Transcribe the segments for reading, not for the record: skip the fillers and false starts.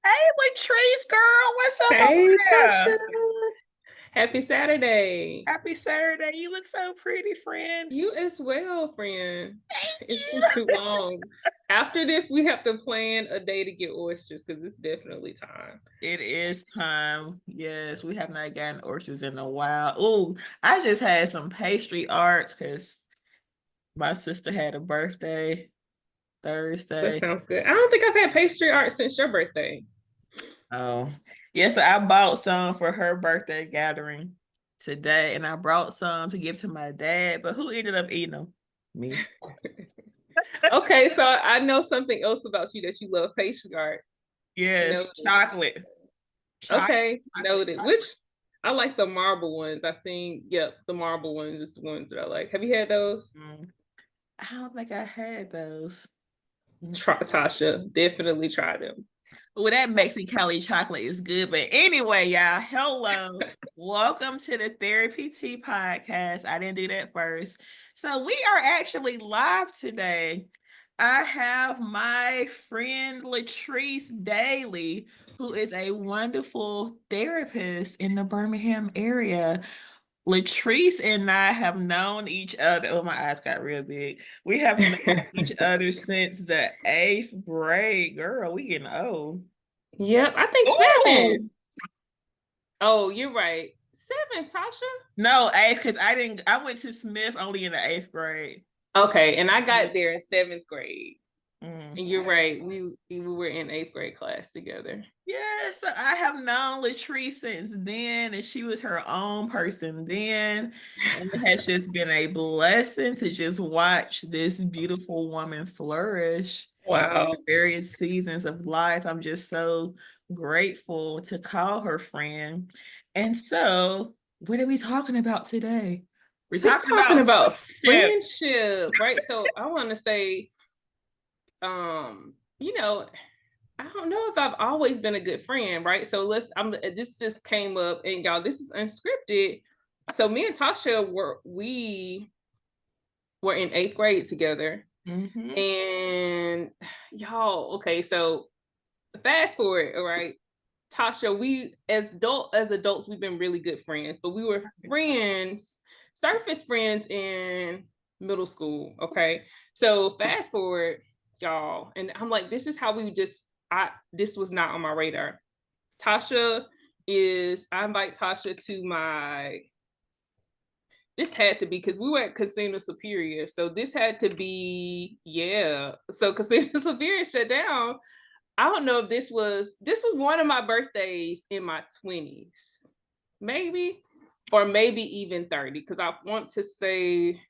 Hey, Latrice, girl, what's up over Hey, Tasha. there? Happy Saturday. Happy Saturday. You look so pretty, friend. You as well, friend. Thank It's been you. too long. After this, we have to plan a day to get oysters because it's definitely time. It is time. Yes, we have not gotten oysters in a while. Oh, I just had some pastry arts because my sister had a birthday That Thursday. sounds good. I don't think I've had pastry art since your birthday. Oh, yes, I bought some for her birthday gathering today, and I brought some to give to my dad, but who ended up eating them? Me. Okay, so I know something else about you that you love pastry art. Yes, Noted. chocolate. Chocolate, Okay, chocolate, noted. Which chocolate. I like the marble ones. I think, yep, the marble ones is the ones that I like. Have you had those? Mm. I don't think I had those. Mm. Try Tasha. Definitely try them. Well, that Mexicali chocolate is good. But anyway, y'all, hello. Welcome to the Therapy Tea Podcast. I didn't do that first. So we are actually live today. I have my friend Latrice Dailey, who is a wonderful therapist in the Birmingham area. Latrice and I have known each other. Oh, my eyes got real big. We have known each other since the eighth grade. Girl, we getting old. Yep, I think Oh, seven. Oh, you're right. Seven, Tasha. no, eighth, because I went to Smith only in the eighth grade. Okay, and I got there in seventh grade. Mm. And you're right. We were in eighth grade class together. Yeah, so I have known Latrice since then, and she was her own person then. And it has just been a blessing to just watch this beautiful woman flourish in the Wow. various seasons of life. I'm just so grateful to call her friend. And so, what are we talking about today? We're We're talking talking about about friendship. friendship, right? So I want to say, you know, I don't know if I've always been a good friend, right? So this just came up and y'all, this is unscripted. So me and Tasha were in eighth grade together. Hmm. And y'all, okay, so fast forward, all right. Tasha, we as adults, we've been really good friends, but we were friends, surface friends in middle school. Okay. So fast forward, y'all, and I'm like, this is how we just I this was not on my radar. Tasha I invite Tasha to my this had to be because we were at Casino Superior. So this had to be, yeah. So Casino Superior shut down. I don't know if this was one of my birthdays in my 20s, maybe, or maybe even 30, because I want to say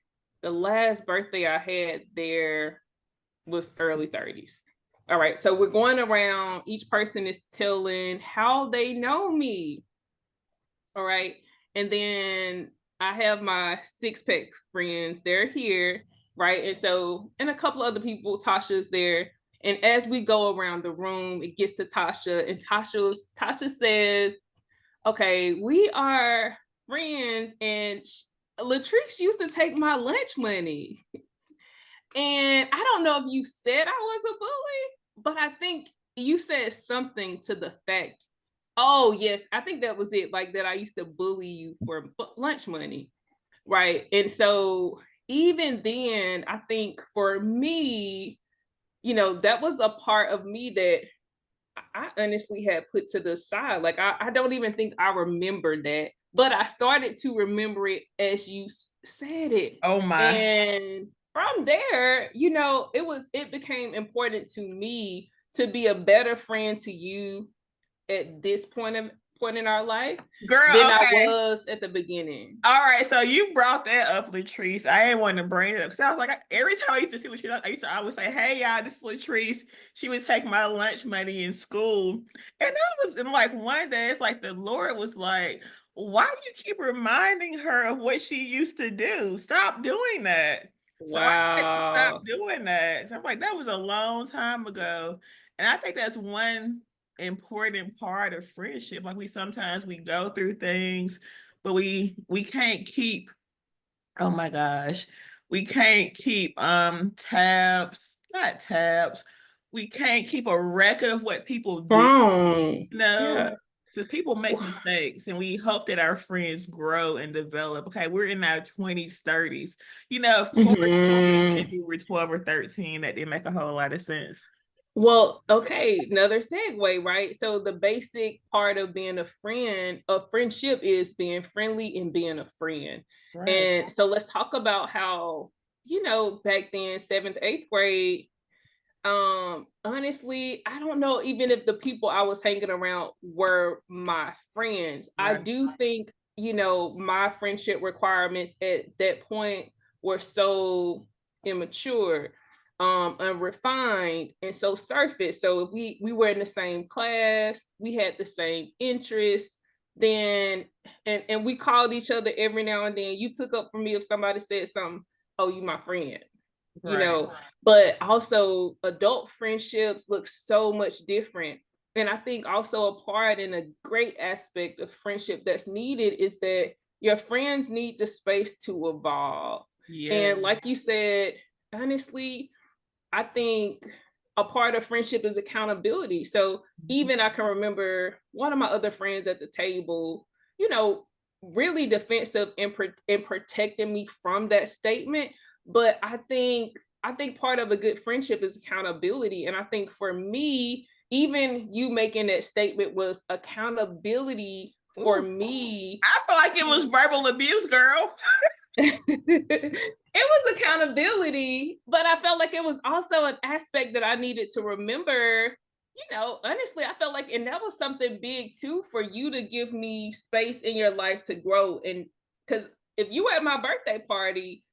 the last birthday I had there was early 30s. All right, so we're going around, each person is telling how they know me. All right. And then I have my six pack friends, they're here, right? And so, and a couple other people, Tasha's there. And as we go around the room, it gets to Tasha, and Tasha says, okay, we are friends. And Latrice used to take my lunch money. And I don't know if you said I was a bully, but I think you said something to the fact, oh, yes, I think that was it, like that I used to bully you for lunch money. Right. And so even then, I think for me, that was a part of me that I honestly had put to the side. Like, I don't even think I remember that, but I started to remember it as you said it. Oh my. And from there, it became important to me to be a better friend to you at this point in our life than Girl, I okay. was at the beginning. All right, so you brought that up, Latrice. I didn't want to bring it up because I was like, every time I used to see Latrice, I used to always say, "Hey, y'all, this is Latrice." She would take my lunch money in school, and I was and like one day, it's like the Lord was like, "Why do you keep reminding her of what she used to do? Stop doing that." So I had to stop Wow. doing that. So I'm like, that was a long time ago, and I think that's one important part of friendship. Like we go through things but we can't keep, oh my gosh, we can't keep tabs, not tabs, we can't keep a record of what people do, Wrong. you know, Yeah. since people make mistakes and we hope that our friends grow and develop. Okay, we're in our 20s, 30s. You know, of course, Mhm. if we were 12 or 13, that didn't make a whole lot of sense. Well, okay, another segue, right? So the basic part of being a friend, of friendship is being friendly and being a friend. Right. And so let's talk about how, back then, seventh, eighth grade, honestly, I don't know even if the people I was hanging around were my friends. I Right. do think, my friendship requirements at that point were so immature, unrefined, and so surface. So if we were in the same class, we had the same interests, then and we called each other every now and then. You took up for me if somebody said something, oh, you my friend, you Right. know but also adult friendships look so much different. And I think also a part and a great aspect of friendship that's needed is that your friends need the space to evolve. Yeah. And like you said, honestly, I think a part of friendship is accountability. So even I can remember one of my other friends at the table, you know, really defensive and protecting me from that statement. But I think part of a good friendship is accountability. And I think for me, even you making that statement was accountability for Ooh, me I feel like it was to verbal abuse, girl. it was accountability, but I felt like it was also an aspect that I needed to remember. Honestly, I felt like, and that was something big too, for you to give me space in your life to grow. And because if you were at my birthday party,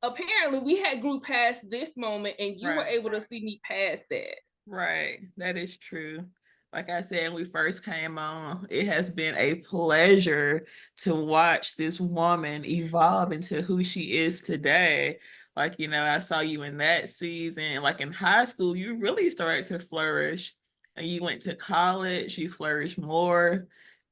apparently we had grew past this moment and you were Right. able to see me past that. Right. That is true. Like I said, when we first came on, it has been a pleasure to watch this woman evolve into who she is today. Like, I saw you in that season. Like in high school, you really started to flourish. And you went to college, you flourished more.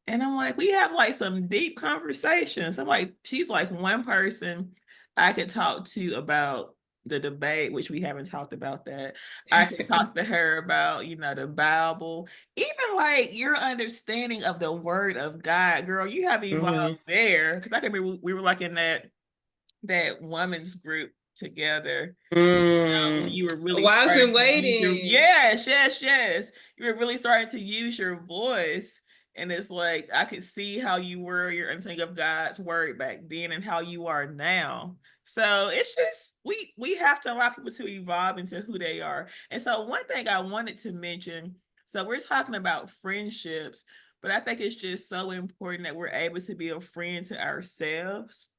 And I'm like, we have like some deep conversations. I'm like, she's like one person I could talk to about the debate, which we haven't talked about that. I could talk to her about, the Bible, even like your understanding of the word of God, girl. You have Mhm. evolved there. Because I can remember we were like in that women's group together. Mm. You were really Wives starting and to use your, waiting. yes, yes, yes. You were really starting to use your voice. And it's like I could see how you were your understanding of God's word back then and how you are now. So it's just we have to allow people to evolve into who they are. And so one thing I wanted to mention, so we're talking about friendships, but I think it's just so important that we're able to be a friend to ourselves.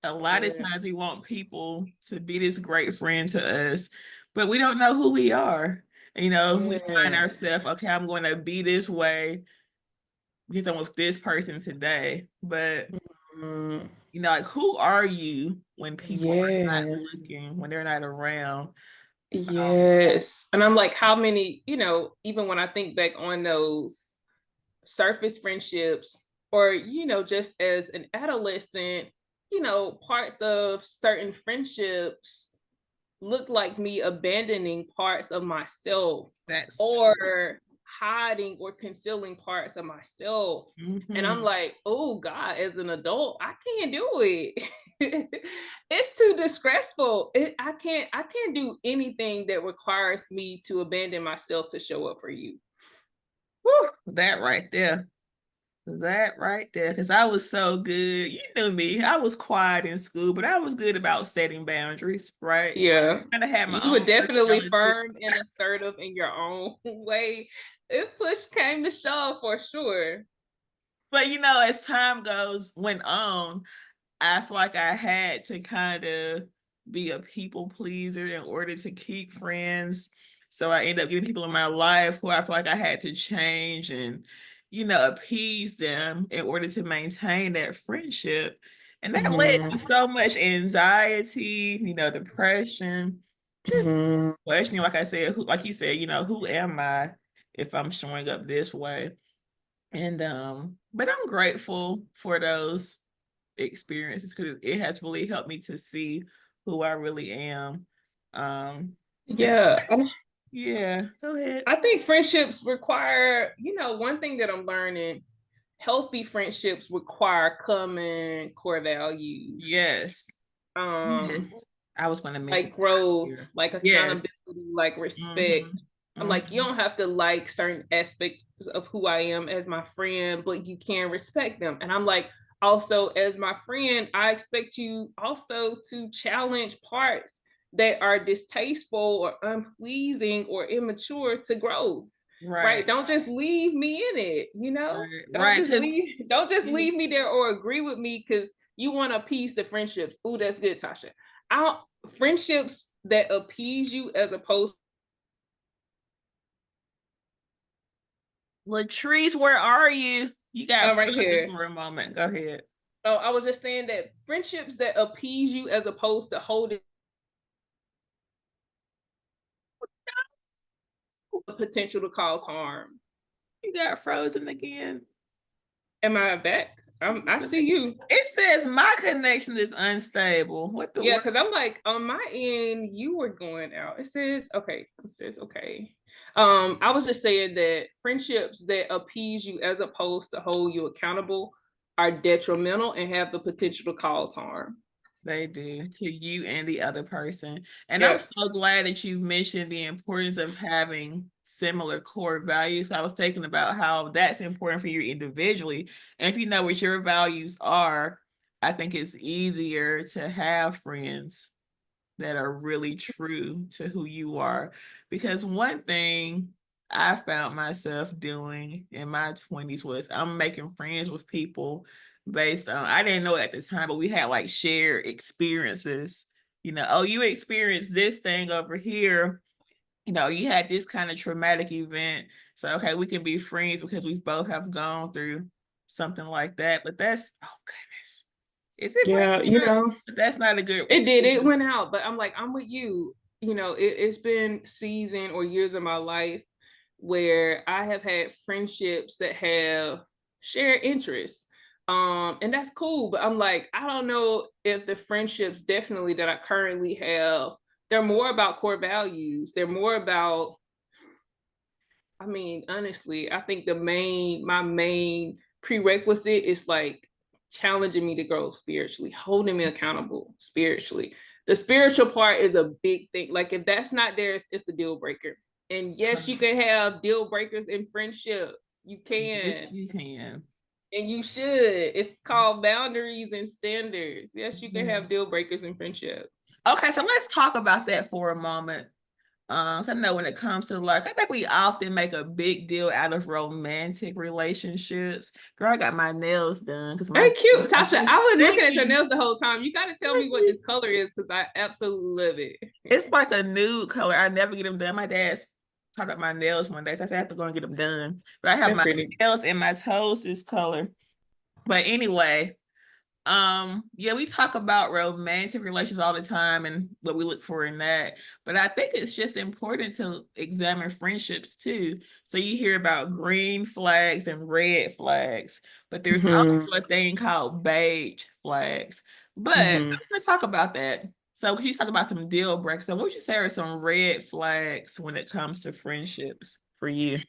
A lot of Yeah. times we want people to be this great friend to us, but we don't know who we are. We find Yes. ourselves, okay, I'm going to be this way because I'm with this person today. But, Mm. like, who are you when people are not Yes. looking, when they're not around? Um, Yes. And I'm like, how many, even when I think back on those surface friendships, or, just as an adolescent, parts of certain friendships look like me abandoning parts of myself, that's, or hiding or concealing parts of myself. And I'm mhm. like, oh God, as an adult, I can't do it. It's too disgraceful. I can't do anything that requires me to abandon myself to show up for you. Whew, that right there. That right there, because I was so good. You knew me. I was quiet in school, but I was good about setting boundaries, right? Yeah. And I had my You were own definitely personality. firm and assertive in your own way. If push came to shove, for sure. But as time went on, I feel like I had to kind of be a people pleaser in order to keep friends. So I ended up getting people in my life who I feel like I had to change and, appease them in order to maintain that friendship. And that led Mhm. to so much anxiety, depression, just Mhm. questioning, like I said, like you said, who am I if I'm showing up this way? And but I'm grateful for those experiences because it has really helped me to see who I really am. Um, it's Yeah. Yeah, go ahead. I think friendships require, one thing that I'm learning, healthy friendships require common core values. Yes. Um, Yes. I was going to mention like growth, here. like Yes. accountability, like Mm-hmm. respect. I'm like, you Mm-hmm. don't have to like certain aspects of who I am as my friend, but you can respect them. And I'm like, also as my friend, I expect you also to challenge parts that are distasteful or unpleasing or immature to growth. Right. Right. Don't just leave me in it, Right. Don't Right. just Because leave me there or agree with me because you want to appease the friendships. Oh, that's good, Tasha. I don't friendships that appease you as opposed. Latrice, where are you? You got Right frozen here. for a moment. Go ahead. Oh, I was just saying that friendships that appease you as opposed to holding the potential to cause harm. You got frozen again. Am I back? I see you. It says my connection is unstable. What the Yeah, word? because I'm like on my end, you were going out. It says okay. It says okay. I was just saying that friendships that appease you as opposed to hold you accountable are detrimental and have the potential to cause harm. They do to you and the other person. And I'm Yeah. so glad that you mentioned the importance of having similar core values. I was thinking about how that's important for you individually. And if you know what your values are, I think it's easier to have friends that are really true to who you are. Because one thing I found myself doing in my 20s was I'm making friends with people based on, I didn't know it at the time, but we had like shared experiences. Oh, you experienced this thing over here. You had this kind of traumatic event. So, okay, we can be friends because we both have gone through something like that. But oh goodness. Is it Yeah, breaking up? But that's not a good. it did. It went out, but I'm like, I'm with you. It's been season or years of my life where I have had friendships that have shared interests. And that's cool. But I'm like, I don't know if the friendships definitely that I currently have, they're more about core values. They're more about, I mean, honestly, I think my main prerequisite is like challenging me to grow spiritually, holding me accountable spiritually. The spiritual part is a big thing. Like if that's not there, it's a deal breaker. And yes, you can have deal breakers in friendships. You Yes, can. you can. And you should. It's called boundaries and standards. Yes, you can have Mhm. deal breakers in friendships. Okay, so let's talk about that for a moment. So I know when it comes to like, I think we often make a big deal out of romantic relationships. Girl, I got my nails done because Very my cute, Tasha. I was thank looking at your you. nails the whole time. You got to tell me Thank what you. this color is because I absolutely love it. It's like a nude color. I never get them done. My dad's talked about my nails one day, so I said I have to go and get them done. But I have They're my pretty. nails and my toes this color. But anyway, yeah, we talk about romantic relations all the time and what we look for in that. But I think it's just important to examine friendships too. So you hear about green flags and red flags, but there's Mm-hmm. also a thing called beige flags. But Mm-hmm. let's talk about that. So could you talk about some deal breakers? So what would you say are some red flags when it comes to friendships for you?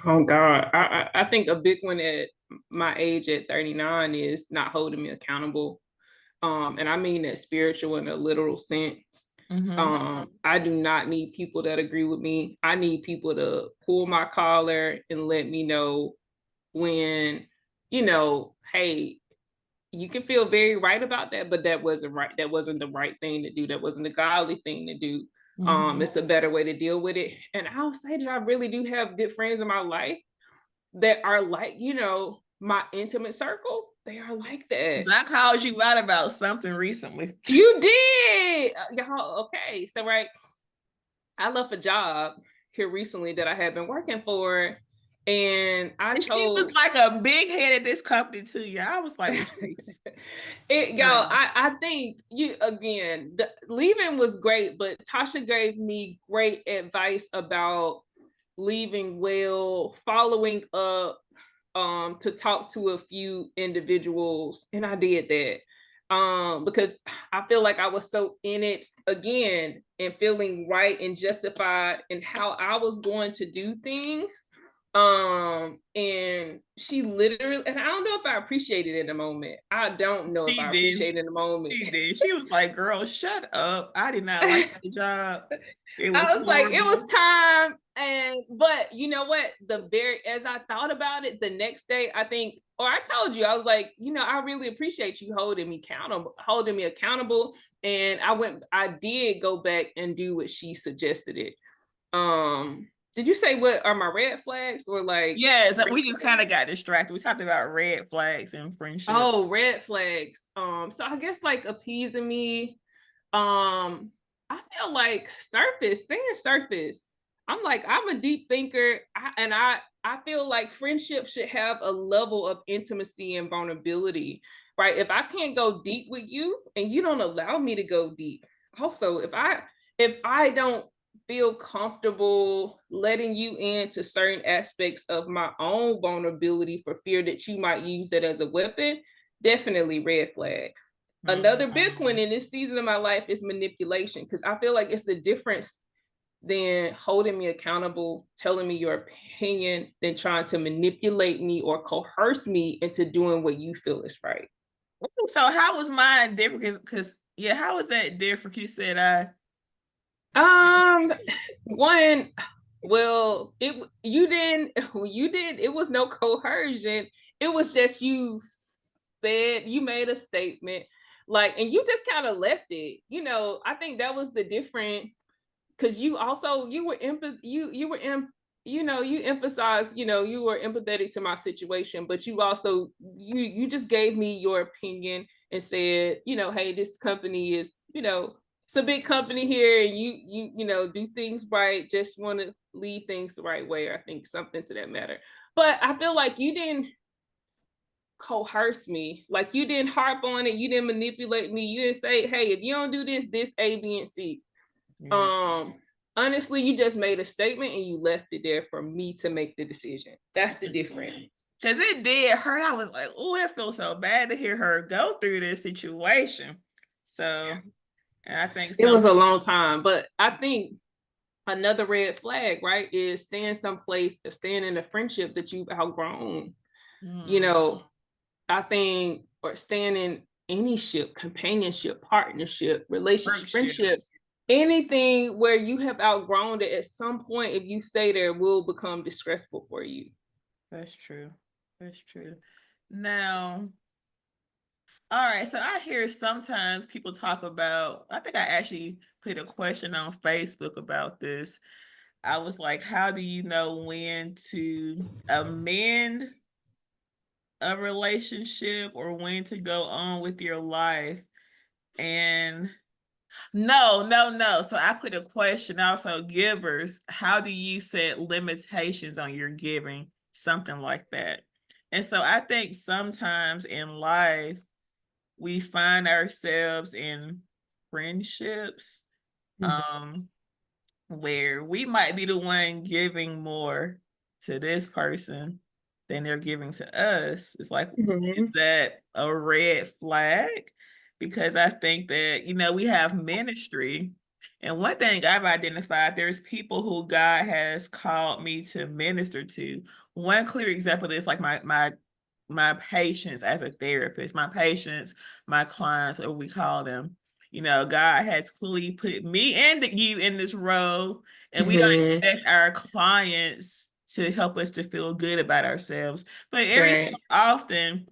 Oh God, I think a big one at my age at 39 is not holding me accountable. And I mean that spiritual in a literal sense. Mm-hmm. I do not need people that agree with me. I need people to pull my collar and let me know when, hey, you can feel very right about that, but that wasn't right. That wasn't the right thing to do. That wasn't the godly thing to do. Mm-hmm. It's a better way to deal with it. And I'll say that I really do have good friends in my life that are like, my intimate circle. They are like that. I called you out about something recently. You did. Y'all, okay. So, right, I left a job here recently that I had been working for. And I And she was told like a big head at this company too. Yeah, I was like, Latrice. y'all, I think you again, leaving was great, but Tasha gave me great advice about leaving well, following up, to talk to a few individuals, and I did that. Because I feel like I was so in it again and feeling right and justified in how I was going to do things. And she literally, and I don't know if I appreciated it in the moment. I don't know if She I did. appreciated it in the moment. She did. She was like, "Girl, shut up. I did not like the job. It was I was like, it was horrible." time. And but you know what? As I thought about it the next day, I think, or I told you, I was like, I really appreciate you holding me accountable. And I did go back and do what she suggested it. Did you say what are my red flags or like Yes, we just kind friendship? of got distracted. We talked about red flags and friendship. Oh, red flags. So I guess like appeasing me. I feel like staying surface. I'm a deep thinker, I feel like friendship should have a level of intimacy and vulnerability, right? If I can't go deep with you and you don't allow me to go deep, also if I don't feel comfortable letting you into certain aspects of my own vulnerability for fear that you might use that as a weapon, definitely red flag. Another big one Mhm. in this season of my life is manipulation, because I feel like it's a difference than holding me accountable, telling me your opinion, than trying to manipulate me or coerce me into doing what you feel is right. So how was mine different? Because yeah, how was that different? You said Um, One, well, it was no coercion. It was just you made a statement, like, and you just kind of left it. I think that was the difference, because you were you emphasized, you were empathetic to my situation, but you just gave me your opinion and said, hey, this company is, it's a big company here, and do things right, just want to leave things the right way, or I think something to that matter. But I feel like you didn't coerce me, like you didn't harp on it, you didn't manipulate me, you didn't say, hey, if you don't do this A, B, and C. yeah. um Honestly, you just made a statement and you left it there for me to make the decision. That's the difference. Because it did hurt. I was like, oh, it feels so bad to hear her go through this situation. So, and I think It some was a people, long time, but I think another red flag, right, is staying in a friendship that you've outgrown. you mm, know I think, or staying in any ship, companionship, partnership, relationship, friendship. friendships, anything where you have outgrown it, at some point, if you stay there, will become distressful for you. That's true. That's true. Now, all right. So I hear sometimes people talk about, I think I actually put a question on Facebook about this. I was like, how do you know when to amend a relationship or when to go on with your life? And no, no, no. So I put a question also, givers, how do you set limitations on your giving? Something like that. And so I think sometimes in life, we find ourselves in friendships um where we might be the one giving more to this person than they're giving to us. It's like, is Mm-hmm. that a red flag? Because I think that, we have ministry. And one thing I've identified, there's people who God has called me to minister to. One clear example is like my patients as a therapist, my patients, my clients, or we call them. God has clearly put me and you in this role, and we don't Mm-hmm. expect our clients to help us to feel good about ourselves. But every so Right. often,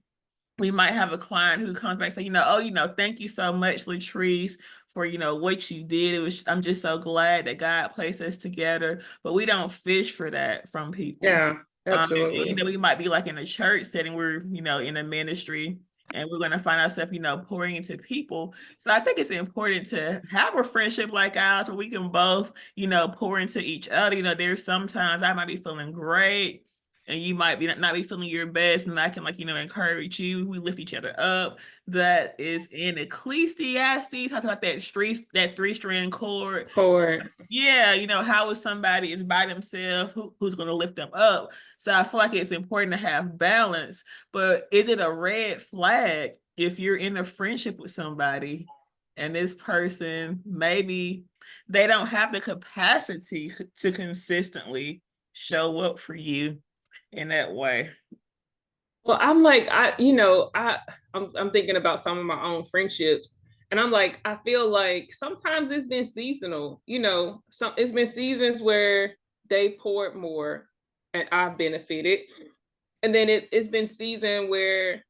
we might have a client who comes back and say, oh, thank you so much, Latrice, for what you did. I'm just so glad that God placed us together. But we don't fish for that from people. Yeah, And, absolutely. we might be like in a church setting, we're in a ministry, and we're going to find ourselves pouring into people. So I think it's important to have a friendship like ours where we can both pour into each other. There's sometimes I might be feeling great, and you might be not be feeling your best, and I can like, encourage you. We lift each other up. That is in Ecclesiastes. Talks about that three-strand cord. For Yeah, how is somebody is by themselves, who's going to lift them up? So I feel like it's important to have balance, but is it a red flag if you're in a friendship with somebody and this person, maybe they don't have the capacity to consistently show up for you in that way? Well, I'm like, I'm thinking about some of my own friendships, and I'm like, I feel like sometimes it's been seasonal. It's been seasons where they poured more, and I've benefited, and then it's been season where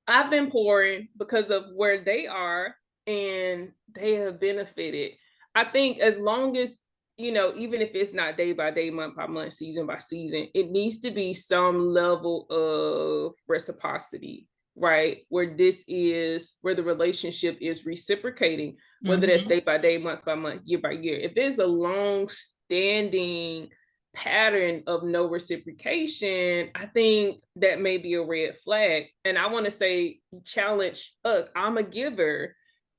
I've been pouring because of where they are, and they have benefited. I think as long as, even if it's not day by day, month by month, season by season, it needs to be some level of reciprocity, right? Where the relationship is reciprocating, whether that's day by day, month by month, year by year. If there's a long standing pattern of no reciprocation, I think that may be a red flag. And I want to say, challenge, look, I'm a giver.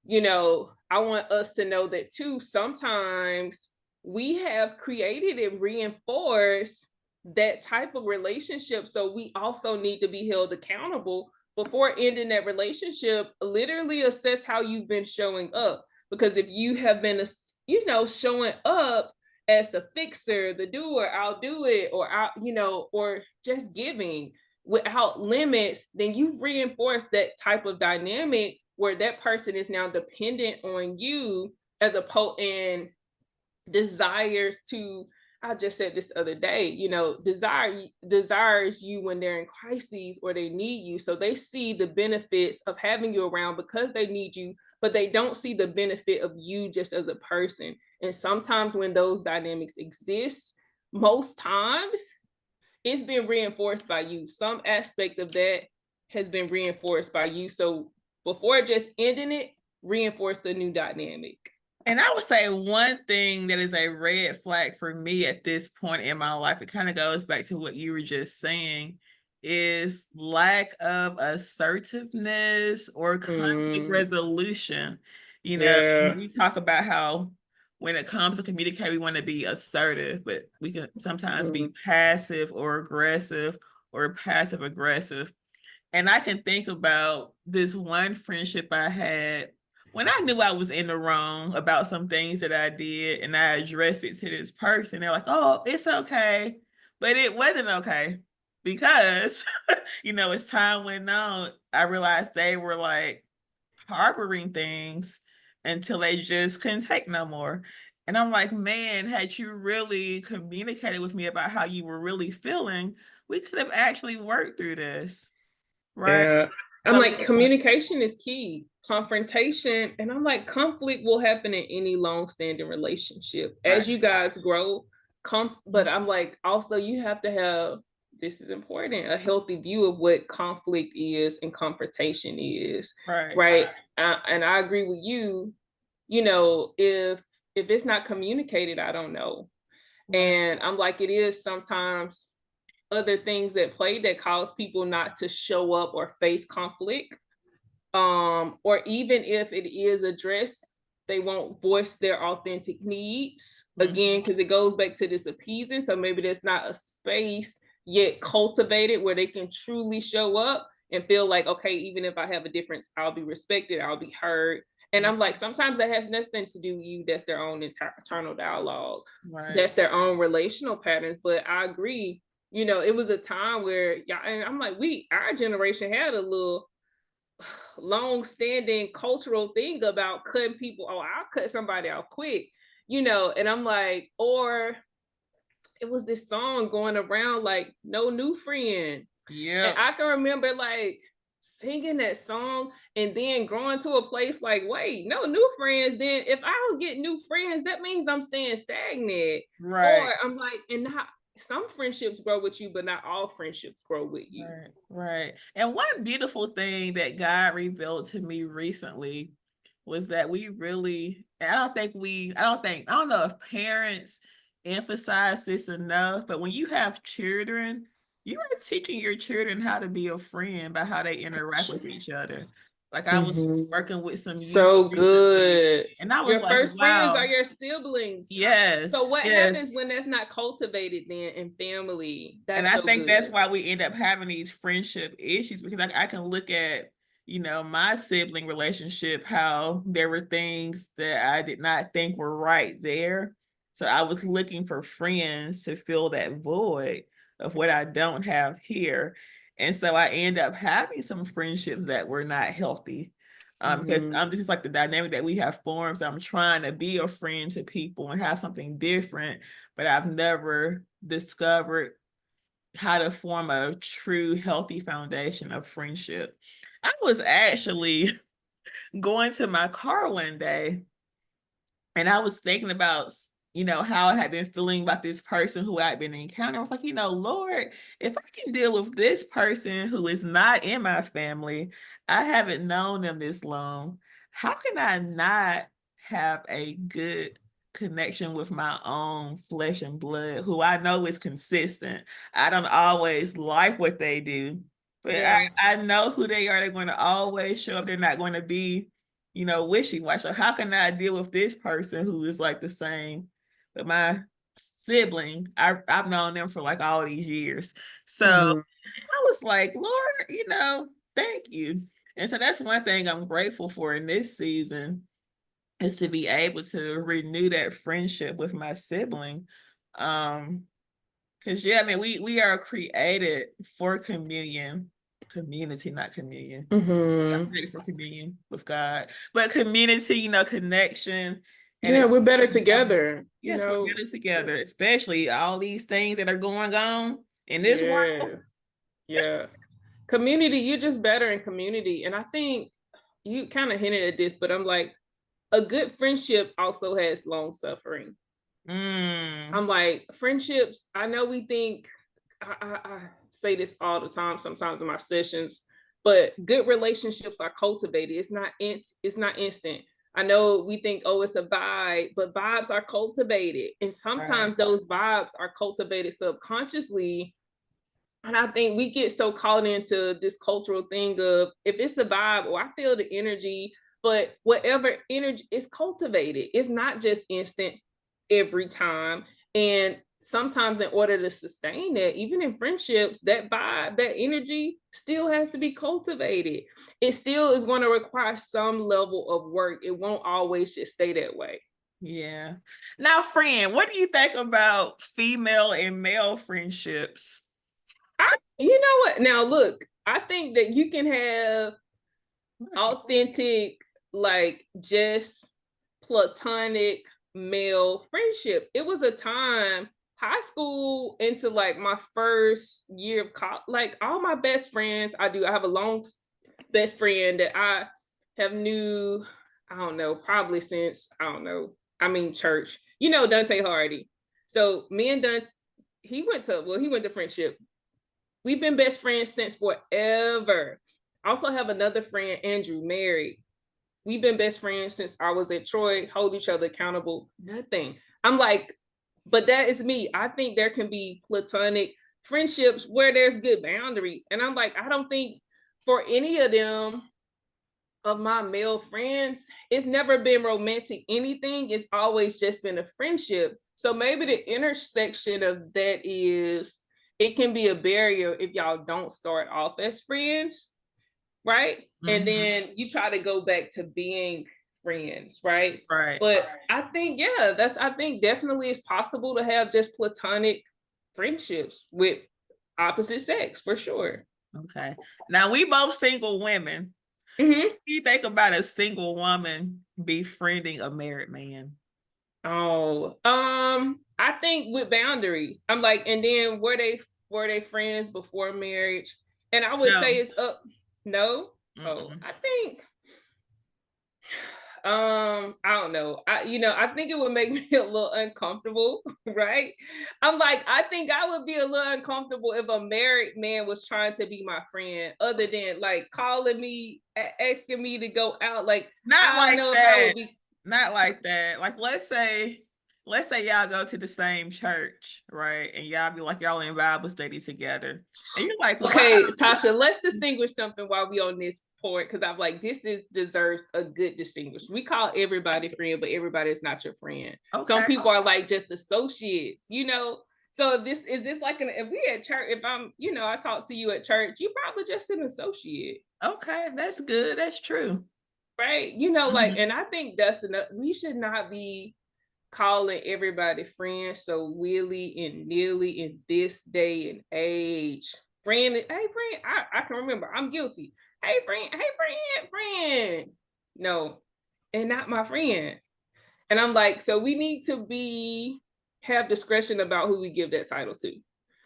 I want us to know that too. Sometimes we have created and reinforced that type of relationship. So we also need to be held accountable before ending that relationship. Literally assess how you've been showing up. Because if you have been, showing up as the fixer, the doer, I'll do it, or or just giving without limits, then you've reinforced that type of dynamic where that person is now dependent on you as opposed and desires to. I just said this the other day, desires you when they're in crises or they need you. So they see the benefits of having you around because they need you, but they don't see the benefit of you just as a person. And sometimes when those dynamics exist, most times it's been reinforced by you. Some aspect of that has been reinforced by you. So before just ending it, reinforce the new dynamic. And I would say one thing that is a red flag for me at this point in my life, it kind of goes back to what you were just saying, is lack of assertiveness or conflict resolution. Yeah. We talk about how when it comes to communicate, we want to be assertive, but we can sometimes be passive or aggressive or passive aggressive. And I can think about this one friendship I had when I knew I was in the wrong about some things that I did, and I addressed it to this person. They're like, oh, it's okay. But it wasn't okay because, as time went on, I realized they were like harboring things until they just couldn't take no more. And I'm like, man, had you really communicated with me about how you were really feeling, we could have actually worked through this. Right. Yeah. I'm But like, communication is key. Confrontation, and I'm like, conflict will happen in any long-standing relationship as right. you guys grow. But I'm like, also you have to have, this is important, a healthy view of what conflict is and confrontation is, Right. right? And I agree with you. If it's not communicated, I don't know. Right. And I'm like, it is sometimes other things at play that cause people not to show up or face conflict. Or even if it is addressed, they won't voice their authentic needs again, because it goes back to this appeasing. So maybe there's not a space yet cultivated where they can truly show up and feel like, okay, even if I have a difference, I'll be respected, I'll be heard. And I'm like, sometimes that has nothing to do with you. That's their own internal dialogue. Right. That's their own relational patterns. But I agree, it was a time where, yeah, and I'm like, our generation had a little long-standing cultural thing about cutting people. Oh, I'll cut somebody out quick, and I'm like, or it was this song going around like "No New Friend." Yeah. And I can remember like singing that song and then growing to a place like, wait, no new friends. Then if I don't get new friends, that means I'm staying stagnant. Right. Or I'm like, and not some friendships grow with you, but not all friendships grow with you. Right. Right. And one beautiful thing that God revealed to me recently was that we really, I don't know if parents emphasize this enough, but when you have children, you are teaching your children how to be a friend by how they interact with each other. Like I was Mhm. working with some youth So recently, good. and I was Your like, first friends are wow, your siblings. So yes, what yes. happens when that's not cultivated then in family? And That's I so think that's good. why we end up having these friendship issues because I can look at, my sibling relationship, how there were things that I did not think were right there. So I was looking for friends to fill that void of what I don't have here. And so I end up having some friendships that were not healthy. Because Mhm. this is like the dynamic that we have formed. So I'm trying to be a friend to people and have something different, but I've never discovered how to form a true healthy foundation of friendship. I was actually going to my car one day and I was thinking about, how I had been feeling about this person who I'd been encountering. I was like, Lord, if I can deal with this person who is not in my family, I haven't known them this long. How can I not have a good connection with my own flesh and blood, who I know is consistent? I don't always like what they do, but Yeah. I know who they are. They're going to always show up. They're not going to be wishy-washy. So how can I deal with this person who is like the same? But my sibling, I've known them for like all these years. So Mhm. I was like, Lord, thank you. And so that's one thing I'm grateful for in this season is to be able to renew that friendship with my sibling. Because yeah, I mean we are created for community, not communion. I'm Mhm. ready for communion with God. But community, connection, and Yeah, it's we're better together, yes, we're better Yeah. together, especially all these things that are going on in this world. Yes. Yeah. Community, you're just better in community. And I think you kind of hinted at this, but I'm like, a good friendship also has long suffering. Mm, I'm like, friendships, I know we think, I say this all the time, sometimes in my sessions, but good relationships are cultivated. It's not instant. I know we think, oh, it's a vibe, but vibes are cultivated. And right. sometimes those vibes are cultivated subconsciously. And I think we get so caught into this cultural thing of if it's a vibe or I feel the energy, but whatever energy is cultivated, it's not just instant every time. And sometimes, in order to sustain that, even in friendships, that vibe, that energy still has to be cultivated. It still is going to require some level of work. It won't always just stay that way. Yeah. Now, friend, what do you think about female and male friendships? You know what? Now, look, I think that you can have authentic, like just platonic male friendships. It was a time, high school into like my first year of college, like all my best friends, I have a long best friend that I have knew, I don't know, probably since, I don't know, I mean, church, Dante Hardy. So me and Dante, he went to friendship. We've been best friends since forever. I also have another friend, Andrew, married. We've been best friends since I was at Troy, hold each other accountable, nothing. I'm like, but that is me. I think there can be platonic friendships where there's good boundaries. And I'm like, I don't think for any of them, of my male friends, it's never been romantic anything. It's always just been a friendship. So maybe the intersection of that is it can be a barrier if y'all don't start off as friends, right? And Mm-hmm. then you try to go back to being friends, right? Right. But I think, yeah, I think definitely it's possible to have just platonic friendships with opposite sex for sure. Okay. Now we both single women. So Mm-hmm. what do you think about a single woman befriending a married man? Oh, I think with boundaries. I'm like, and then were they friends before marriage? And I would say No. it's up. No. Oh, Mm-mm. I think I don't know. I think it would make me a little uncomfortable, right? I'm like, I think I would be a little uncomfortable if a married man was trying to be my friend, other than like calling me, asking me to go out. Like, Not I don't like know if I that. would be. Not like that. Like let's say let's say y'all go to the same church, right? And y'all be like y'all in Bible study together. And you're like, wow. Okay, Tasha, let's distinguish something while we on this point, because I'm like, this is deserves a good distinguish. We call everybody friend, but everybody is not your friend. Okay. Some people are like just associates, you know. So if this like if we at church, if I'm, you know, I talk to you at church, you probably just an associate. Okay, that's good. That's true. Right. You know, like, Mhm. and I think that's enough. We should not be calling everybody friends so willy and nilly in this day and age. Friend, hey friend, I can remember. I'm guilty. Hey friend, friend. No, and not my friends. And I'm like, so we need to have discretion about who we give that title to.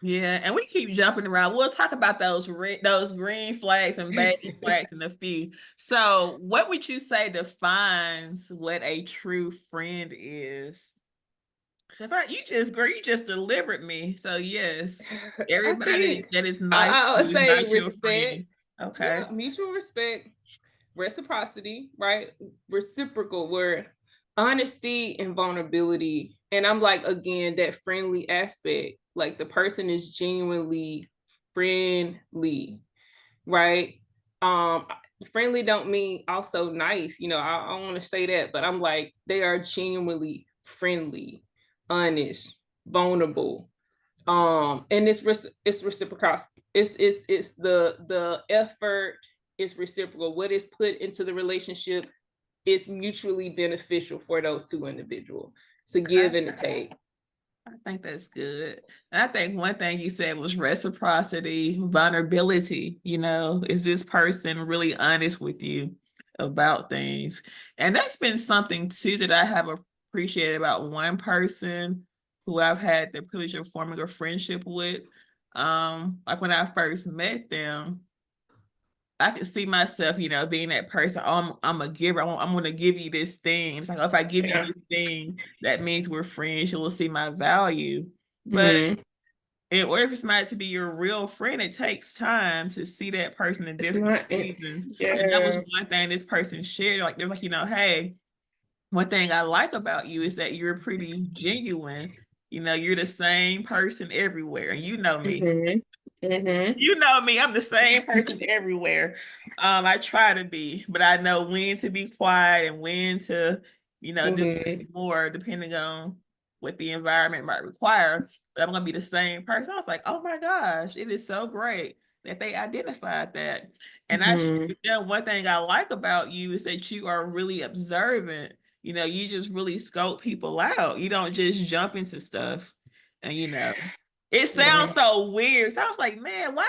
Yeah, and we keep jumping around. We'll talk about those those green flags and beige flags in a few. So, what would you say defines what a true friend is? Because you just delivered me. So yes, I everybody think that is nice I to would you is say not your respect. friend. Okay. Yeah, mutual respect, reciprocity, right? Reciprocal, where honesty and vulnerability. And I'm like, again, that friendly aspect, like the person is genuinely friendly, right? Um, Friendly don't mean also nice, you know, I want to say that, but I'm like, they are genuinely friendly, honest, vulnerable. And it's reciprocal. It's the effort is reciprocal. What is put into the relationship is mutually beneficial for those two individuals. It's a give and a take. I think that's good. And I think one thing you said was reciprocity, vulnerability. You know, is this person really honest with you about things? And that's been something too that I have appreciated about one person who I've had the privilege of forming a friendship with. Like when I first met them, I could see myself, you know, being that person. Oh, I'm a giver. I'm going to give you this thing. It's like, oh, if I give you Yeah. this thing, that means we're friends. You will see my value. But Mm-hmm. in order for somebody to be your real friend, it takes time to see that person in It's different not. seasons. And that was Yeah. one thing this person shared. Like, they're like, you know, hey, one thing I like about you is that you're pretty genuine. You know, you're the same person everywhere. And you know me. Mm-hmm. Mm-hmm. You know me, I'm the same person everywhere. I try to be, but I know when to be quiet and when to, you know, do Mm-hmm. more depending on what the environment might require. But I'm gonna be the same person. I was like, oh my gosh, it is so great that they identified that. And I should Mm-hmm. tell one thing I like about you is that you are really observant. You know, you just really scope people out. You don't just jump into stuff. And you know, it sounds Yeah. so weird. So I was like, man, why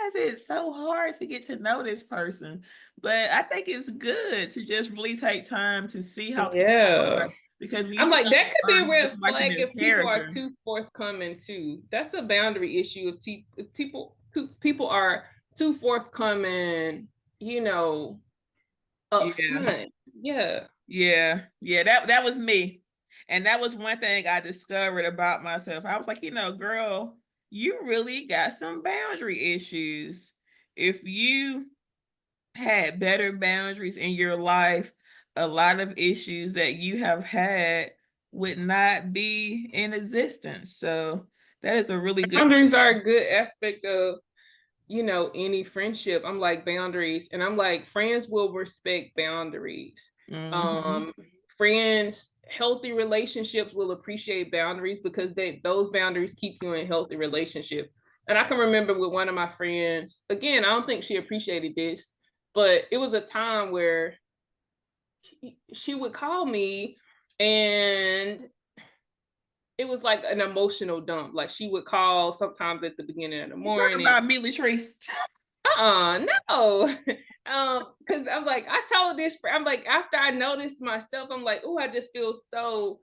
is it so hard to get to know this person? But I think it's good to just really take time to see how people Yeah. are. Because when you I'm see like, how that they could be are, a you're red just watching flag their if people are character. too forthcoming too. That's a boundary issue if people are too forthcoming, you know, up Yeah. front. Yeah. Yeah. That was me. And that was one thing I discovered about myself. I was like, you know, girl, you really got some boundary issues. If you had better boundaries in your life, a lot of issues that you have had would not be in existence. So that is a really good. Boundaries are a good aspect of, you know, any friendship. I'm like boundaries, and I'm like friends will respect boundaries. Mhm. Um, Friends, healthy relationships will appreciate boundaries because those boundaries keep you in healthy relationship. And I can remember with one of my friends, again, I don't think she appreciated this, but it was a time where she would call me and it was like an emotional dump. Like she would call sometimes at the beginning of the Talk morning. about me, Latrice. No. Because I'm like, I told this, I'm like, after I noticed myself, I'm like, oh, I just feel so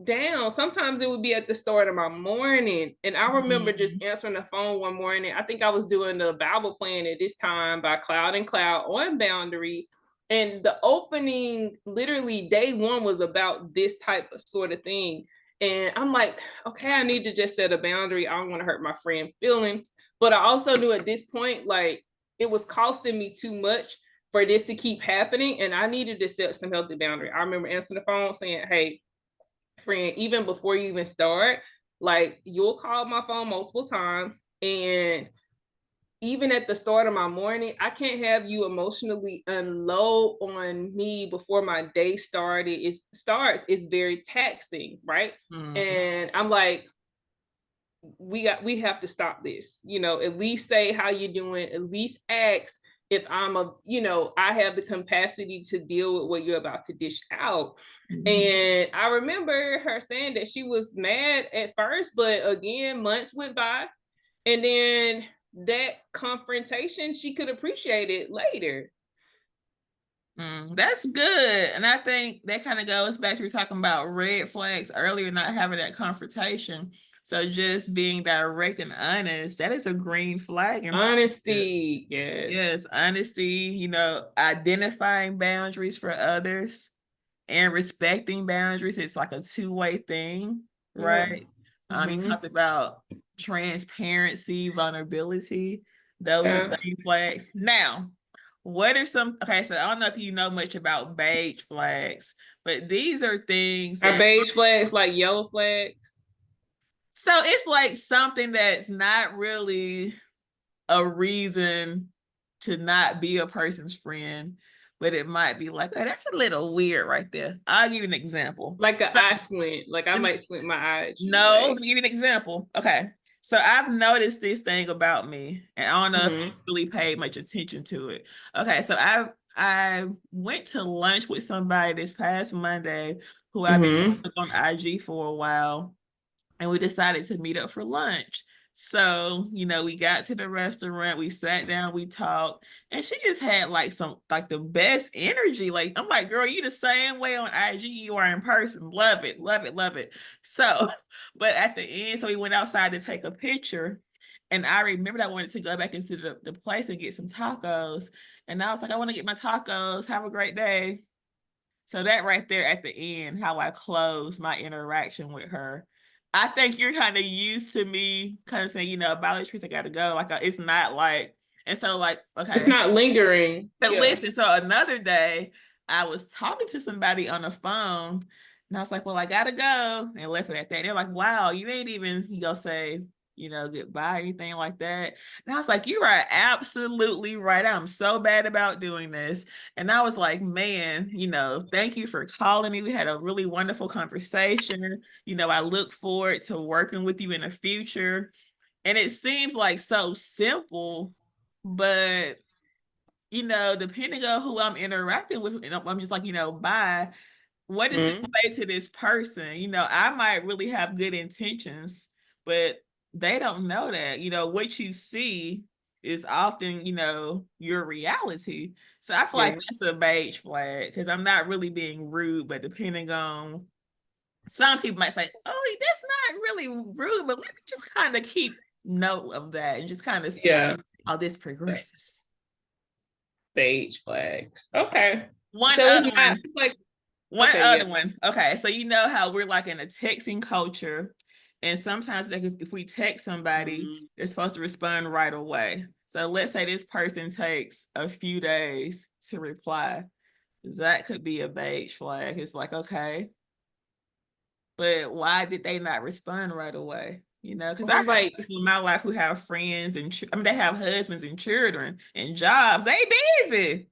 down. Sometimes it would be at the start of my morning. And I remember just Mhm. answering the phone one morning. I think I was doing the Bible plan at this time by Cloud and Cloud on boundaries. And the opening, literally day one, was about this type of sort of thing. And I'm like, okay, I need to just set a boundary. I don't want to hurt my friend's feelings. But I also knew at this point, like, it was costing me too much for this to keep happening. And I needed to set some healthy boundary. I remember answering the phone saying, hey, friend, even before you even start, like you'll call my phone multiple times, and even at the start of my morning, I can't have you emotionally unload on me before my day it's very taxing, right? Mm-hmm. And I'm like, we have to stop this. At least say how you're doing, at least ask if I have the capacity to deal with what you're about to dish out. Mm-hmm. And I remember her saying that she was mad at first, but again, months went by, and then that confrontation, she could appreciate it later. That's good. And I think that kind of goes back to talking about red flags earlier, not having that confrontation. So just being direct and honest, that is a green flag in friendships. Honesty, yes. Yes, honesty, identifying boundaries for others and respecting boundaries. It's like a two-way thing, Yeah. right? You Mm-hmm. talked about transparency, vulnerability. Those are Yeah. green flags. Now, what are some, okay, so I don't know if you know much about beige flags, but these are things Are that, beige flags like yellow flags? so it's like something that's not really a reason to not be a person's friend, but it might be like, oh, that's a little weird right there. I'll give you an example. Like an eye squint. Like I might squint my eye at you. No, Like, let me give you an example. Okay. So I've noticed this thing about me, and I don't know if you mm-hmm. really paid much attention to it. Okay, so I went to lunch with somebody this past Monday who I've been Mm-hmm. on IG for a while, and we decided to meet up for lunch. So, we got to the restaurant, we sat down, we talked, and she just had like the best energy. Like, I'm like, girl, you the same way on IG you are in person. Love it, love it, love it. So, but at the end, so we went outside to take a picture. And I remembered I wanted to go back into the place and get some tacos. And I was like, I want to get my tacos. Have a great day. So that right there at the end, how I closed my interaction with her. I think you're kind of used to me kind of saying, about Latrice, I gotta go. Like it's not like, and so like, It's okay. not lingering. But Yeah. listen, so another day I was talking to somebody on the phone and I was like, well, I gotta go, and left it at that. They're like, wow, you ain't even, say, goodbye, anything like that. And I was like, you are absolutely right. I'm so bad about doing this. And I was like, man, thank you for calling me. We had a really wonderful conversation. I look forward to working with you in the future. And it seems like so simple, but depending on who I'm interacting with, and I'm just like, bye. What does it Mm-hmm. say to this person? I might really have good intentions, but they don't know that. What you see is often, your reality. So I feel like Yeah. that's a beige flag because I'm not really being rude, but depending on some people might say, oh, that's not really rude, but let me just kind of keep note of that and just kind of see Yeah. how this progresses. Beige flags. Okay. One So it's other not, one. it's like, One okay, yeah. other one. Okay, so you know how we're like in a texting culture, and sometimes like if we text somebody, Mm-hmm. they're supposed to respond right away. So let's say this person takes a few days to reply. That could be a beige flag. It's like, okay, but why did they not respond right away? Because I Or have like, people in my life who have friends and they have husbands and children and jobs. They busy.